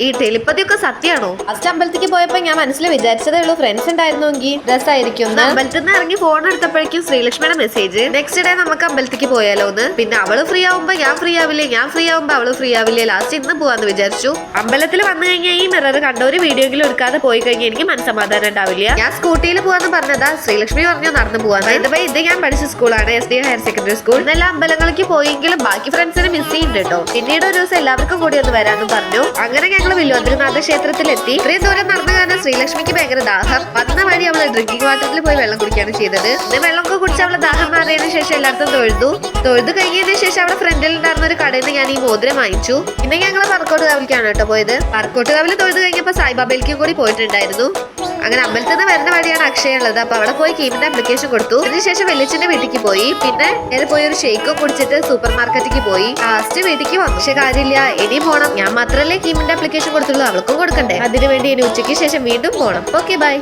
ഈ ടെലിപ്പതി ഒക്കെ സത്യാണോ? ഫസ്റ്റ് അമ്പലത്തിലേക്ക് പോയപ്പോ ഞാൻ മനസ്സിൽ വിചാരിച്ചതേ ഉള്ളൂ ഫ്രണ്ട്സ് ഉണ്ടായിരുന്നെങ്കിൽ രസമായിരിക്കും. അമ്പലത്തിൽ നിന്ന് ഇറങ്ങി ഫോൺ എടുത്തപ്പോഴേക്കും ശ്രീലക്ഷ്മിയുടെ മെസ്സേജ്, നെക്സ്റ്റ് ഡേ നമുക്ക് അമ്പലത്തിലേക്ക് പോയാലോ എന്ന്. പിന്നെ അവള് ഫ്രീ ആവുമ്പോ ഞാൻ ഫ്രീ ആവില്ലേ, ഞാൻ ഫ്രീ ആവുമ്പോ അവള് ഫ്രീ ആവില്ലേ, ലാസ്റ്റ് ഇന്ന് പോവാന്ന് വിചാരിച്ചു. അമ്പലത്തിൽ വന്നു കഴിഞ്ഞാൽ ഈ മിറർ കണ്ട ഒരു വീഡിയോയെങ്കിലും എടുക്കാതെ പോയി കഴിഞ്ഞാൽ എനിക്ക് മനസ്സമാധാനം ഉണ്ടാവില്ല. ഞാൻ സ്കൂട്ടിയിൽ പോവാന്ന് പറഞ്ഞതാ, ശ്രീലക്ഷ്മി പറഞ്ഞു നടന്നു പോവാന്ന്. ഇത് ഞാൻ പഠിച്ച സ്കൂളാണ്, SD ഹയർ സെക്കൻഡറി സ്കൂൾ. എല്ലാ അമ്പലങ്ങളിലേക്ക് പോയെങ്കിലും ബാക്കി ഫ്രണ്ട്സിനെ മിസ് ചെയ്യുന്നുണ്ട് കേട്ടോ. പിന്നീട് ഒരു ദിവസം എല്ലാവർക്കും കൂടി ഒന്ന് വരാന്ന് പറഞ്ഞു. അങ്ങനെ ഞങ്ങൾ വില്വദ്രിനാഥ ക്ഷേത്രത്തിലെത്തി. ഇത്രയും ദൂരം നടന്നു കാരണം ശ്രീലക്ഷ്മിക്ക് ഭയങ്കര ദാഹം. വന്ന വഴി അവള് ഡ്രിങ്കിങ് വാട്ടറിൽ പോയി വെള്ളം കുടിക്കുകയാണ് ചെയ്തത്. പിന്നെ വെള്ളമൊക്കെ കുടിച്ച് അവള് ദാഹം മാറിയതിനു ശേഷം എല്ലായിടത്തും തൊഴുതു കഴിഞ്ഞതിന് ശേഷം അവിടെ ഫ്രണ്ടിൽ ഉണ്ടായിരുന്ന ഒരു കടയിൽ നിന്ന് ഞാൻ ഈ മോതിരം വാങ്ങിച്ചു. പിന്നെ ഞങ്ങൾ പറക്കോട്ട് കാവിലേക്കാണ് കേട്ടോ പോയത്. പറക്കോട്ട് കാവിൽ തൊഴുതു കഴിഞ്ഞപ്പോൾ സായിബാബയിലേക്കും കൂടി പോയിട്ടുണ്ടായിരുന്നു. അങ്ങനെ അമ്പലത്തിൽ നിന്ന് വരുന്ന വഴിയാണ് അക്ഷയ ഉള്ളത്. അപ്പൊ അവിടെ പോയി കീമിന്റെ ആപ്ലിക്കേഷൻ കൊടുത്തു. അതിനുശേഷം വെല്ലിച്ചിന്റെ വീട്ടിലേക്ക് പോയി. പിന്നെ നേരെ പോയി ഒരു ഷേക്കും കുടിച്ചിട്ട് സൂപ്പർ മാർക്കറ്റിലേക്ക് പോയി. ലാസ്റ്റ് വീട്ടിലേക്ക് വന്നു. പക്ഷെ കാര്യമില്ല, ഇനി പോണം. ഞാൻ മാത്രമല്ലേ കീമിന്റെ ആപ്ലിക്കേഷൻ കൊടുത്തുള്ളൂ, അവൾക്കും കൊടുക്കണ്ടേ. അതിനുവേണ്ടി ഇനി ഉച്ചയ്ക്ക് ശേഷം വീണ്ടും പോണം. Okay bye.